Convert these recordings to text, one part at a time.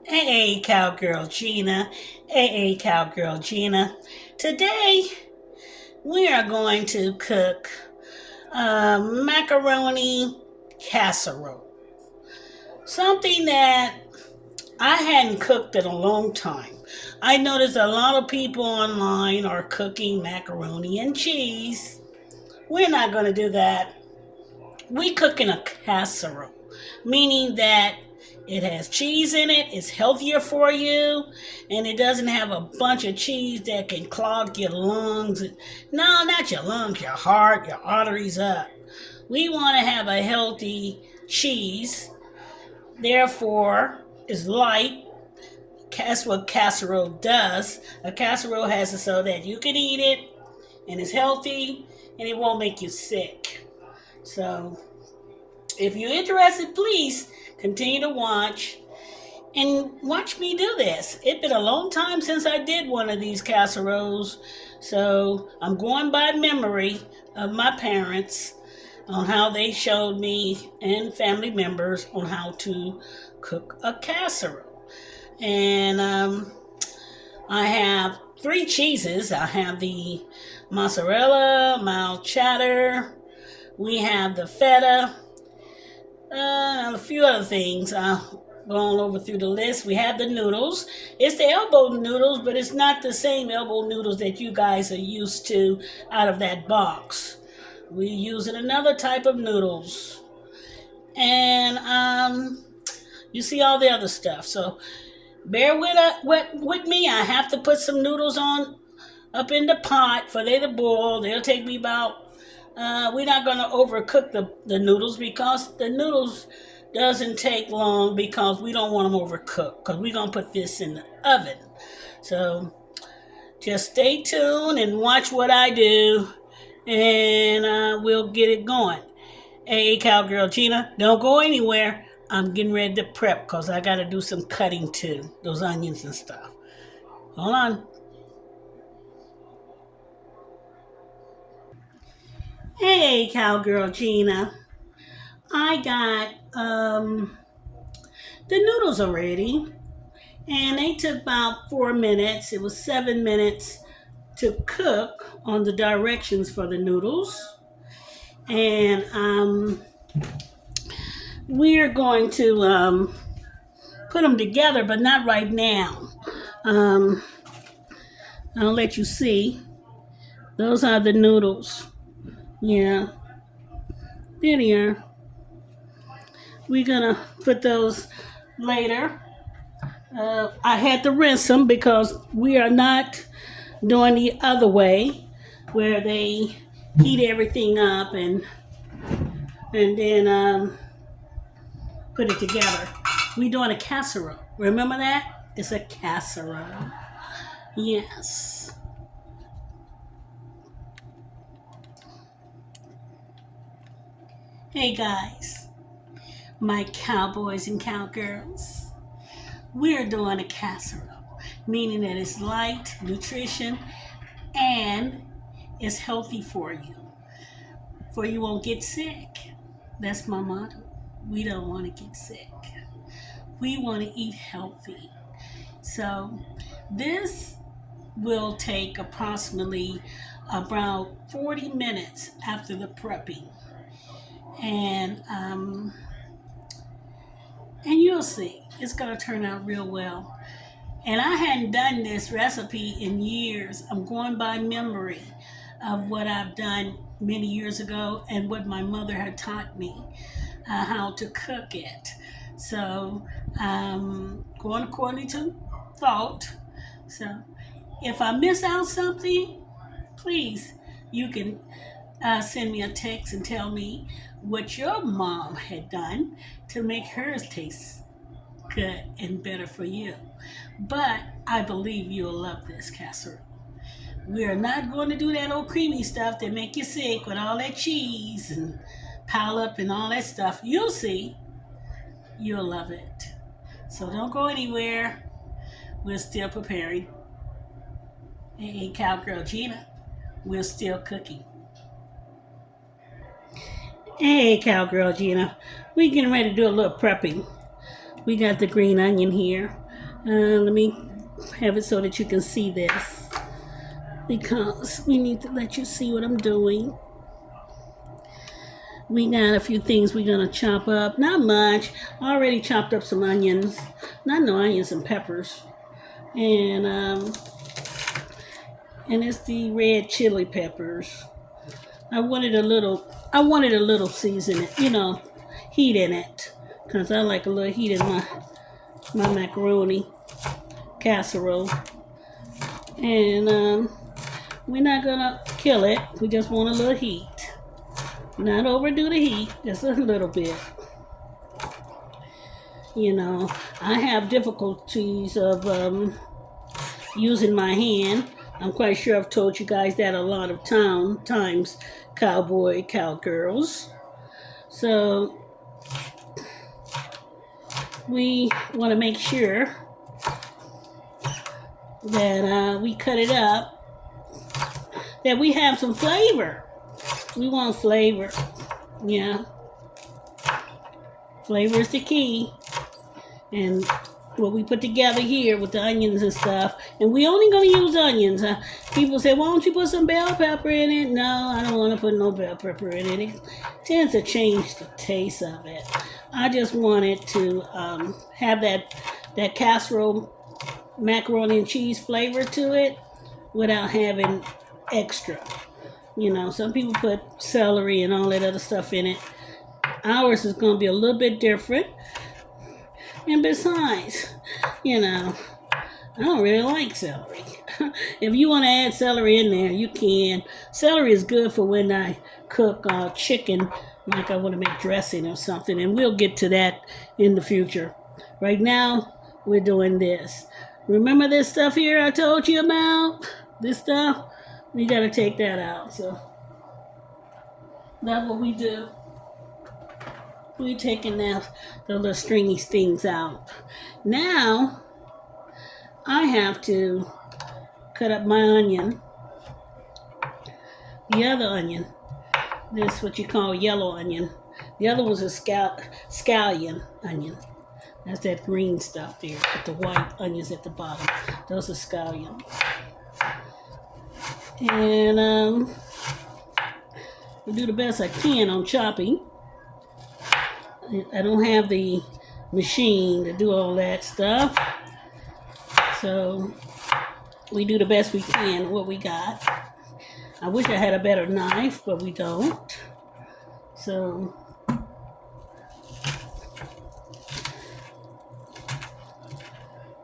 Hey, Cowgirl Gina. Hey, Cowgirl Gina. Today we are going to cook macaroni casserole. Something that I hadn't cooked in a long time. I noticed a lot of people online are cooking macaroni and cheese. We're not going to do that. We cook in a casserole, meaning that it has cheese in it, it's healthier for you, and it doesn't have a bunch of cheese that can clog your lungs. No, not your lungs, your heart, your arteries up. We want to have a healthy cheese, therefore, it's light. That's what casserole does. A casserole has it so that you can eat it and it's healthy and it won't make you sick. So if you're interested, please continue to watch and watch me do this. It's been a long time since I did one of these casseroles, so I'm going by memory of my parents on how they showed me and family members on how to cook a casserole. And I have three cheeses. I have the mozzarella, mild cheddar. We have the feta, a few other things. Going over through the list. We have the noodles. It's the elbow noodles, but it's not the same elbow noodles that you guys are used to out of that box. We're using another type of noodles. And you see all the other stuff. So bear with me. I have to put some noodles on up in the pot for they to boil. They'll take me about we're not going to overcook the noodles because the noodles doesn't take long because we don't want them overcooked because we're going to put this in the oven. So just stay tuned and watch what I do and we'll get it going. Hey, Cowgirl Gina, don't go anywhere. I'm getting ready to prep because I got to do some cutting too, those onions and stuff. Hold on. Hey, Cowgirl Gina. I got the noodles are ready, and they took about 4 minutes. It was 7 minutes to cook on the directions for the noodles, and we're going to put them together, but not right now. Um, I'll let you see. Those are the noodles. Yeah, there they are. We're gonna put those later. I had to rinse them because we are not doing the other way where they heat everything up and then put it together. We doing a casserole. Remember that? It's a casserole. Yes. Hey guys, my cowboys and cowgirls. We're doing a casserole, meaning that it's light, nutrition, and it's healthy for you. For you won't get sick. That's my motto. We don't want to get sick. We want to eat healthy. So this will take approximately about 40 minutes after the prepping. And and you'll see it's gonna turn out real well. And I hadn't done this recipe in years. I'm going by memory of what I've done many years ago and what my mother had taught me how to cook it. So, going according to thought. So, if I miss out something, please, you can send me a text and tell me what your mom had done to make hers taste good and better for you. But I believe you'll love this casserole. We are not going to do that old creamy stuff that make you sick with all that cheese and pile up and all that stuff. You'll see. You'll love it. So don't go anywhere. We're still preparing. Hey, Cowgirl Gina, we're still cooking. Hey, Cowgirl Gina, we getting ready to do a little prepping. We got the green onion here. Let me have it so that you can see this, because we need to let you see what I'm doing. We got a few things we're gonna chop up. Not much. I already chopped up some onions. Not no onions and peppers. And it's the red chili peppers. I wanted a little seasoning, heat in it. Because I like a little heat in my macaroni casserole. And we're not gonna kill it. We just want a little heat. Not overdo the heat, just a little bit. I have difficulties of using my hand. I'm quite sure I've told you guys that a lot of times, cowgirls. So we want to make sure that we cut it up, that we have some flavor. We want flavor. Yeah. Flavor is the key. And what we put together here with the onions and stuff, and we only going to use onions. People say, why don't you put some bell pepper in it? No, I don't want to put no bell pepper in it. It tends to change the taste of it. I just wanted to have that casserole macaroni and cheese flavor to it without having extra. Some people put celery and all that other stuff in it. Ours is going to be a little bit different. And besides, I don't really like celery. If you want to add celery in there, you can. Celery is good for when I cook chicken, like I want to make dressing or something. And we'll get to that in the future. Right now, we're doing this. Remember this stuff here I told you about? This stuff? We got to take that out. So that's what we do. We're taking the little stringy things out. Now, I have to cut up my onion. The other onion. This is what you call yellow onion. The other was a scallion onion. That's that green stuff there with the white onions at the bottom. Those are scallion. And I'll do the best I can on chopping. I don't have the machine to do all that stuff. So we do the best we can what we got. I wish I had a better knife, but we don't. So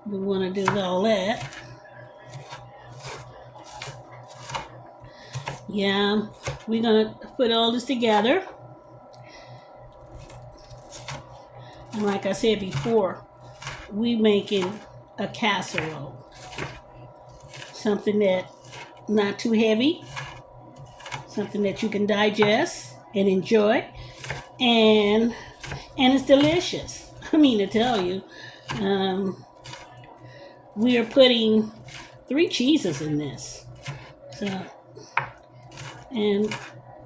we want to do all that. Yeah, we're going to put all this together. And like I said before, we making a casserole. Something that not too heavy. Something that you can digest and enjoy. And it's delicious. I mean to tell you. We are putting 3 cheeses in this. So, and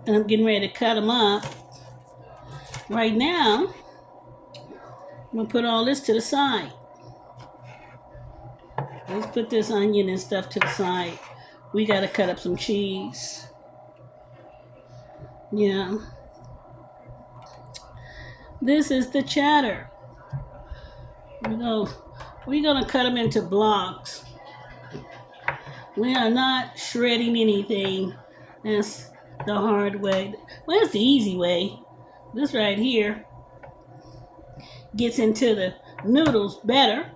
I'm getting ready to cut them up. Right now, I'm going to put all this to the side. Let's put this onion and stuff to the side. We got to cut up some cheese. Yeah. This is the cheddar. We're going to cut them into blocks. We are not shredding anything. That's the hard way. Well, that's the easy way. This right here gets into the noodles better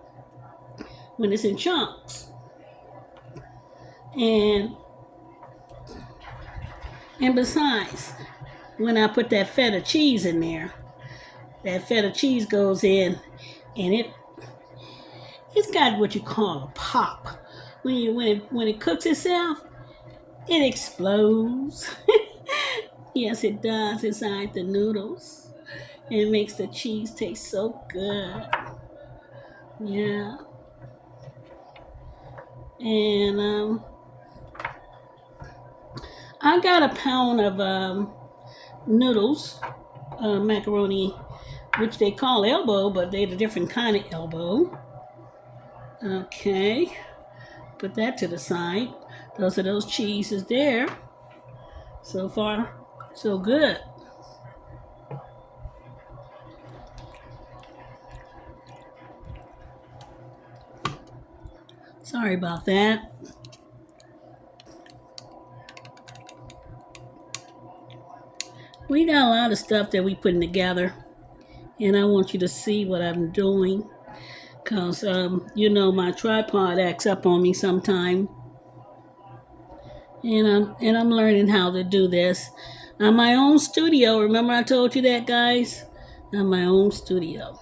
when it's in chunks. And besides, when I put that feta cheese in there, that feta cheese goes in and it's got what you call a pop. When it cooks itself, it explodes. Yes, it does inside the noodles. It makes the cheese taste so good. Yeah. And I got a pound of noodles, macaroni which they call elbow, but they're a different kind of elbow. Okay, put that to the side. Those are those cheeses there. So far, so good. Sorry about that. We got a lot of stuff that we putting together, and I want you to see what I'm doing, cause you know my tripod acts up on me sometime, and I'm learning how to do this. On my own studio. Remember I told you that, guys? On my own studio,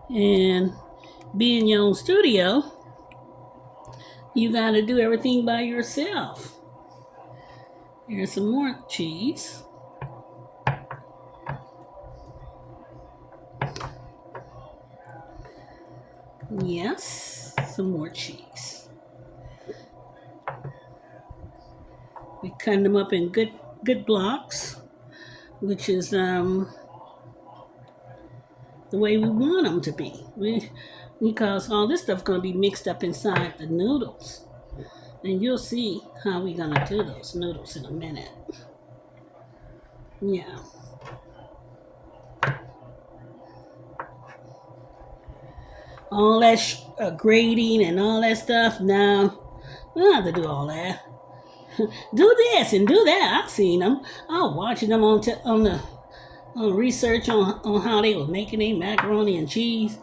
and being your own studio, you got to do everything by yourself. Here's some more cheese. Yes, some more cheese. We cut them up in good blocks, which is the way we want them to be. Because all this stuff gonna be mixed up inside the noodles, and you'll see how we're gonna do those noodles in a minute. Yeah. All that grating and all that stuff. No, we don't have to do all that. Do this and do that. I've seen them. I was watching them on research on how they were making their macaroni and cheese.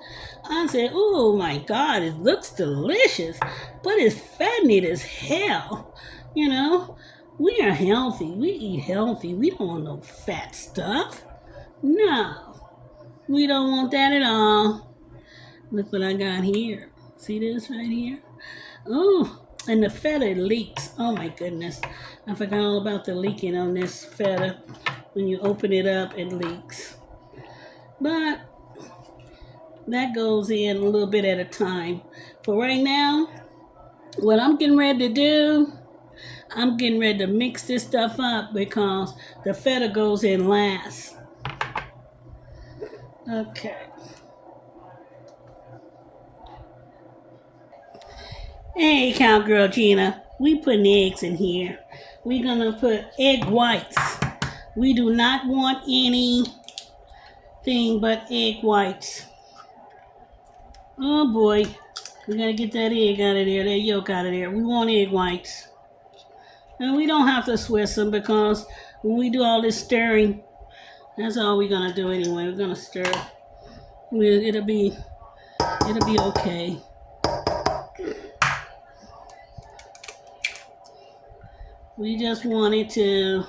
I said, "Oh my God, it looks delicious, but it's fattening as hell." You know, we are healthy. We eat healthy. We don't want no fat stuff. No, we don't want that at all. Look what I got here. See this right here? Oh, and the feta leaks. Oh my goodness. I forgot all about the leaking on this feta. When you open it up, it leaks. But that goes in a little bit at a time. For right now, what I'm getting ready to do, I'm getting ready to mix this stuff up because the feta goes in last. Okay. Hey, Cowgirl Gina, we putting eggs in here. We're gonna put egg whites. We do not want anything but egg whites. Oh boy, we gotta get that egg out of there, that yolk out of there. We want egg whites. And we don't have to Swiss them because when we do all this stirring, that's all we're gonna do anyway. We're gonna stir. It'll be okay. We just wanted to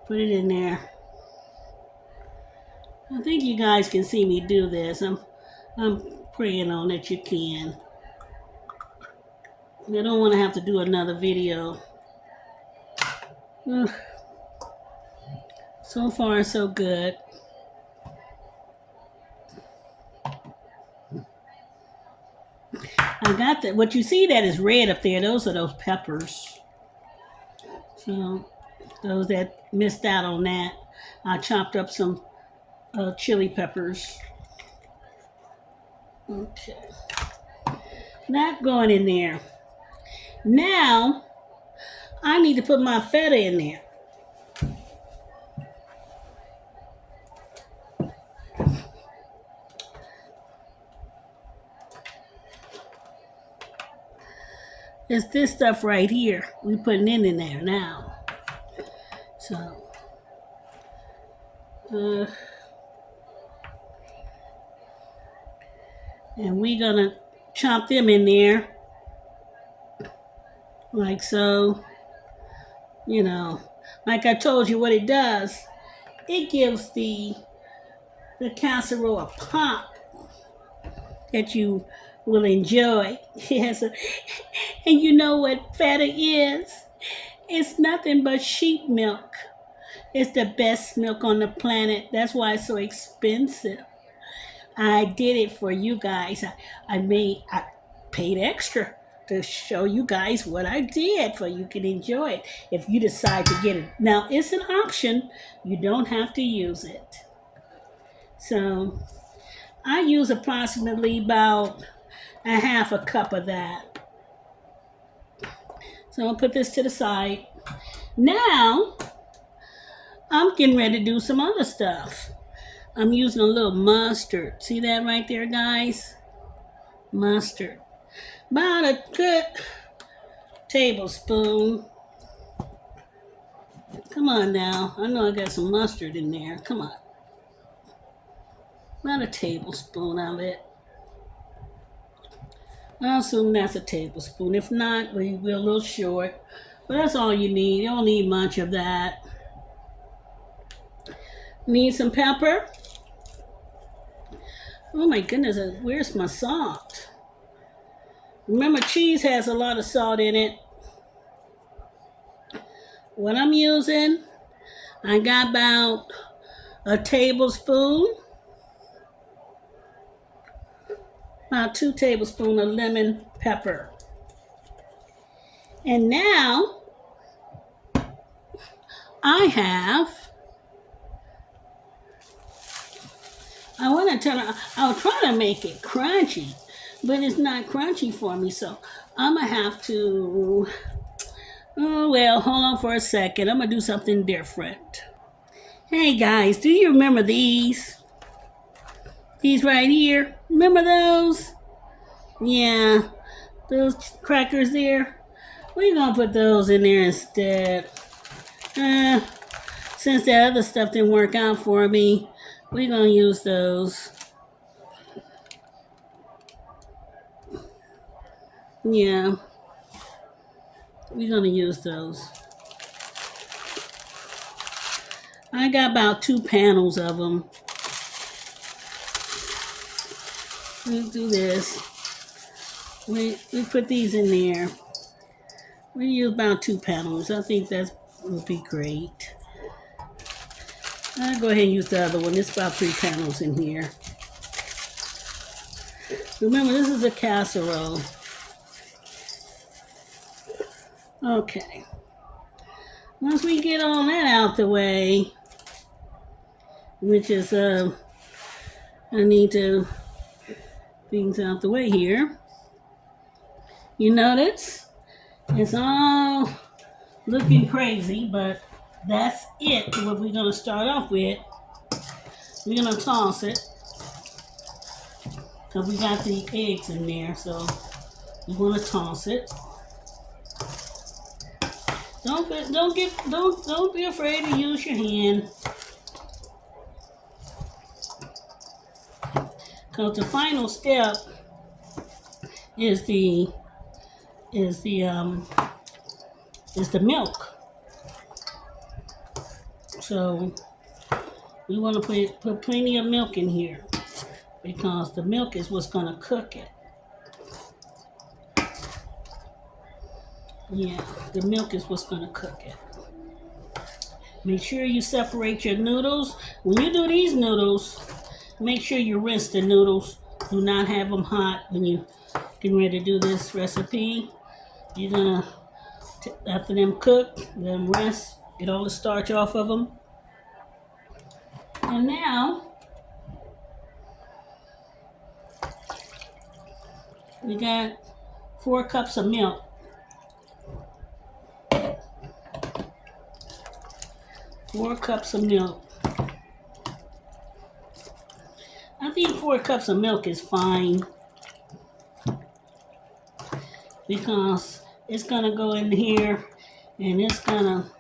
put it in there. I think you guys can see me do this. I'm praying on that you can. I don't want to have to do another video. Ugh. So far, so good. I got that. What you see that is red up there, those are those peppers. So, those that missed out on that, I chopped up some chili peppers. Okay. Not going in there. Now, I need to put my feta in there. It's this stuff right here. We putting it in there now. So, and we're gonna chop them in there like so. You know, like I told you, what it does, it gives the casserole a pop that you will enjoy. Yes, and you know what feta is? It's nothing but sheep milk. It's the best milk on the planet. That's why it's so expensive. I did it for you guys. I paid extra to show you guys what I did so you can enjoy it if you decide to get it. Now, it's an option. You don't have to use it. So I use approximately about a half a cup of that. So I'll put this to the side. Now, I'm getting ready to do some other stuff. I'm using a little mustard. See that right there, guys? Mustard. About a good tablespoon. Come on now. I know I got some mustard in there. Come on. About a tablespoon of it. I'll assume that's a tablespoon. If not, we're a little short. But that's all you need. You don't need much of that. Need some pepper. Oh my goodness, where's my salt? Remember, cheese has a lot of salt in it. What I'm using, I got about a tablespoon. About 2 tablespoons of lemon pepper. And now I'll try to make it crunchy, but it's not crunchy for me, so I'm gonna have to, oh well, hold on for a second. I'm gonna do something different. Hey guys, do you remember these? These right here, remember those? Yeah, those crackers there. We're gonna put those in there instead. Since that other stuff didn't work out for me, we're gonna use those. Yeah, we're gonna use those. I got about 2 panels of them. Let's do this. We put these in there. We use about 2 panels. I think that would be great. I'll go ahead and use the other one. It's about 3 panels in here. Remember, this is a casserole. Okay. Once we get all that out the way, which is, I need to things out the way here. You notice? It's all looking crazy, but that's it. What we're going to start off with. We're going to toss it. Because we got the eggs in there, so you want to toss it. Don't be afraid to use your hand. Because the final step is the milk. So we want to put plenty of milk in here because the milk is what's going to cook it. Yeah, the milk is what's going to cook it. Make sure you separate your noodles. When you do these noodles, make sure you rinse the noodles. Do not have them hot when you get ready to do this recipe. You're going to, after them cook, let them rest, get all the starch off of them. And now, we got 4 cups of milk. 4 cups of milk. I think 4 cups of milk is fine because it's gonna go in here and it's gonna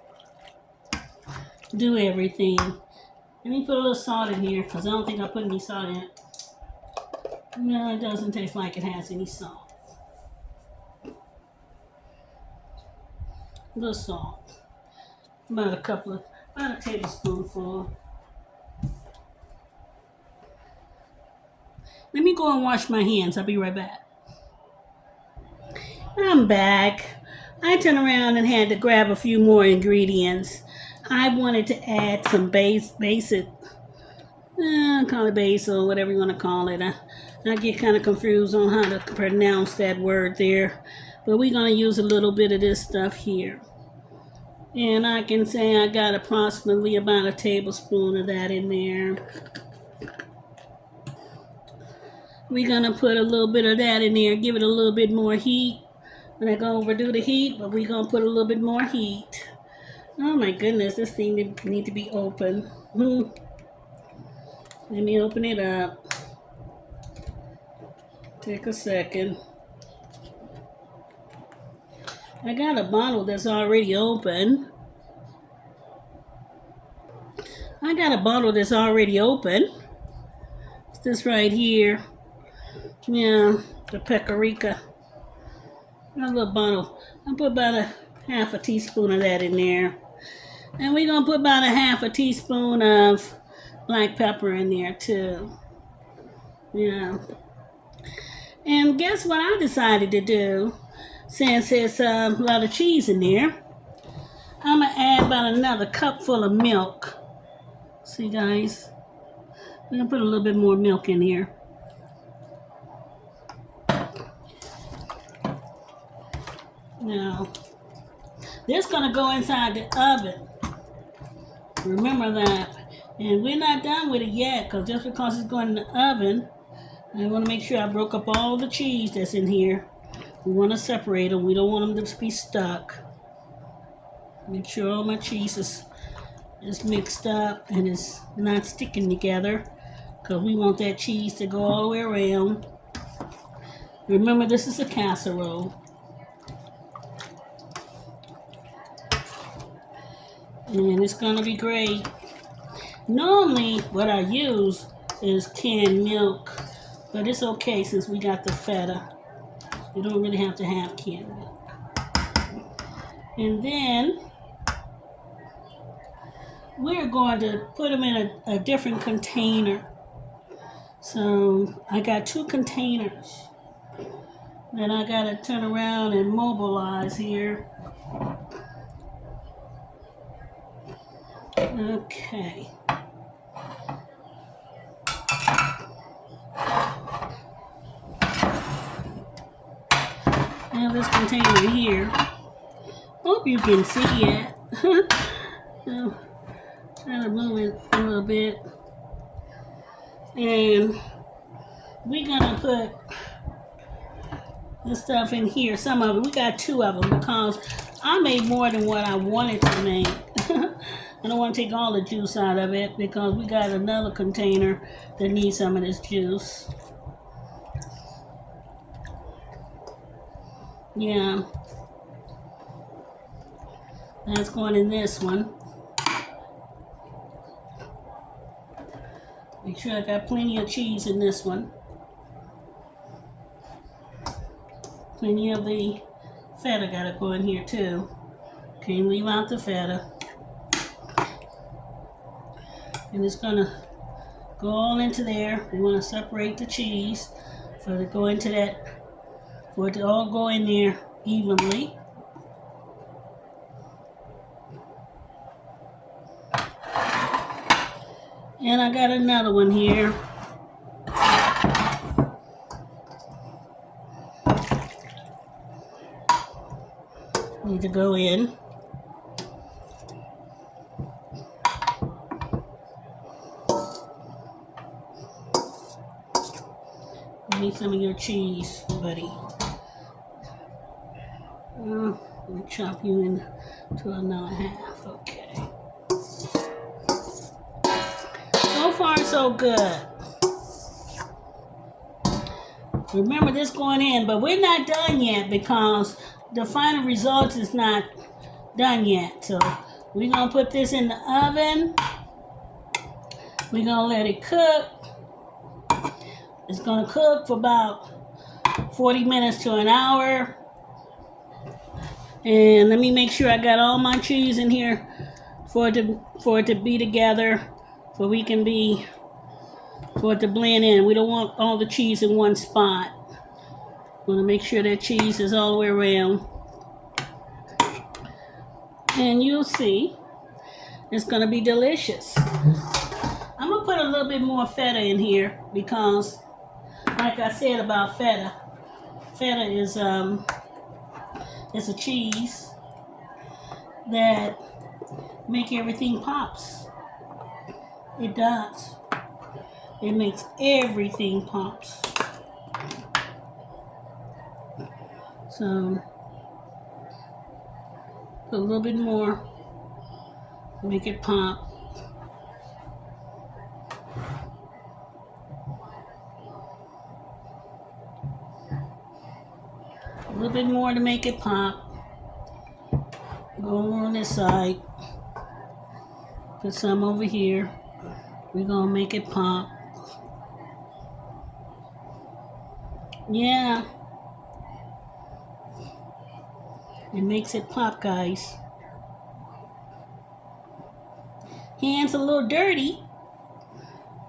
do everything. Let me put a little salt in here because I don't think I put any salt in it. No, it doesn't taste like it has any salt. A little salt. About a tablespoonful. Let me go and wash my hands. I'll be right back. I'm back. I turned around and had to grab a few more ingredients. I wanted to add some basic, call it basil, whatever you want to call it. I get kind of confused on how to pronounce that word there. but we're going to use a little bit of this stuff here. And I can say I got approximately about a tablespoon of that in there. We're going to put a little bit of that in there, give it a little bit more heat. We're not going to overdo the heat, but we're going to put a little bit more heat. Oh my goodness, this thing needs to be open. Let me open it up. Take a second. I got a bottle that's already open. It's this right here. Yeah, the paprika. A little bottle. I'll put about a half a teaspoon of that in there. And we're going to put about a half a teaspoon of black pepper in there too. Yeah. And guess what I decided to do? Since there's a lot of cheese in there, I'm going to add about another cup full of milk. See, guys? I'm going to put a little bit more milk in here. Now, this is going to go inside the oven. Remember that. And we're not done with it yet, because just because it's going in the oven, I want to make sure I broke up all the cheese that's in here. We want to separate them. We don't want them to be stuck. Make sure all my cheese is mixed up and is not sticking together, because we want that cheese to go all the way around. Remember, this is a casserole. And it's going to be great. Normally, what I use is canned milk, but it's okay since we got the feta. You don't really have to have canned milk. And then we're going to put them in a different container. So I got 2 containers that I got to turn around and mobilize here. Okay. I have this container here. Hope you can see it. So, try to move it a little bit. And we're gonna put this stuff in here. Some of it. We got 2 of them because I made more than what I wanted to make. I don't want to take all the juice out of it because we got another container that needs some of this juice. Yeah. That's going in this one. Make sure I got plenty of cheese in this one. Plenty of the feta gotta go in here too. Can't leave out the feta. And it's gonna go all into there. We want to separate the cheese for it to go into that, for it to all go in there evenly. And I got another one here. Need to go in. Need some of your cheese, buddy. I'll chop you into another half. Okay. So far, so good. Remember this going in, but we're not done yet because the final result is not done yet. So we're gonna put this in the oven. We're gonna let it cook. It's going to cook for about 40 minutes to an hour. And let me make sure I got all my cheese in here for it to be together, for it to blend in. We don't want all the cheese in one spot. We want to make sure that cheese is all the way around. And you'll see, it's going to be delicious. I'm going to put a little bit more feta in here because, like I said about feta is It's a cheese that make everything pops. It does. It makes everything pops. So put a little bit more, make it pop. A little bit more to make it pop. Go on this side. Put some over here. We're gonna make it pop. Yeah. It makes it pop, guys. Hands a little dirty,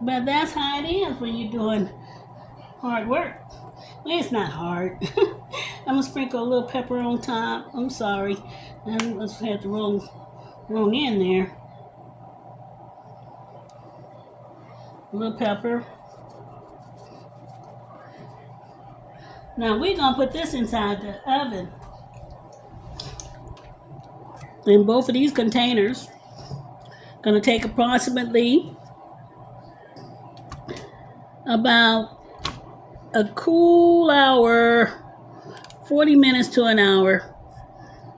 but that's how it is when you're doing hard work. Well, it's not hard. I'm gonna sprinkle a little pepper on top. I'm sorry. I must have the wrong end there. A little pepper. Now we're gonna put this inside the oven. In both of these containers. Gonna take approximately about a cool hour, 40 minutes to an hour.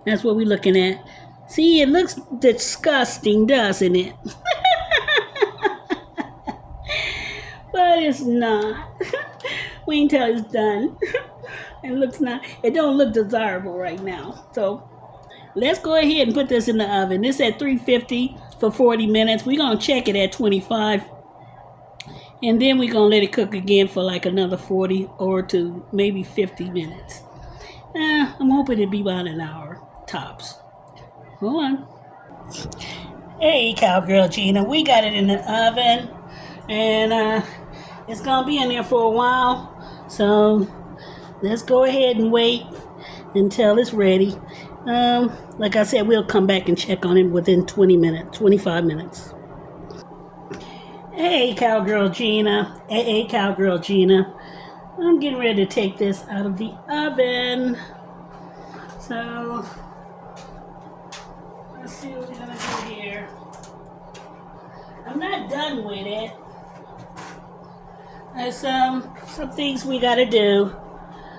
That's what we're looking at. See, it looks disgusting, doesn't it? But it's not. We can tell it's done. It don't look desirable right now. So let's go ahead and put this in the oven. This at 350 for 40 minutes. We're gonna check it at 25. And then we're gonna let it cook again for like another 40 or to maybe 50 minutes. I'm hoping it'll be about an hour tops. Hold on. Hey, Cowgirl Gina, we got it in the oven, and it's gonna be in there for a while. So let's go ahead and wait until it's ready. Like I said, we'll come back and check on it within 20 minutes, 25 minutes. Hey, Cowgirl Gina. Hey, Cowgirl Gina. I'm getting ready to take this out of the oven. So let's see what we're gonna do here. I'm not done with it. There's some things we gotta do.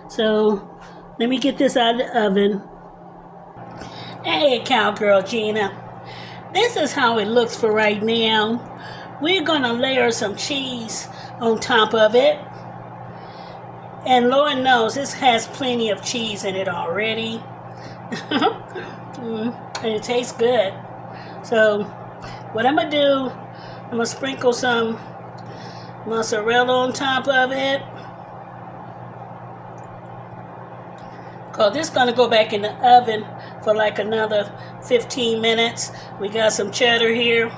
So let me get this out of the oven. Hey, Cowgirl Gina. This is how it looks for right now. We're gonna layer some cheese on top of it. And Lord knows this has plenty of cheese in it already. And it tastes good. So what I'm gonna do, I'm gonna sprinkle some mozzarella on top of it. Cause this is gonna go back in the oven for like another 15 minutes. We got some cheddar here.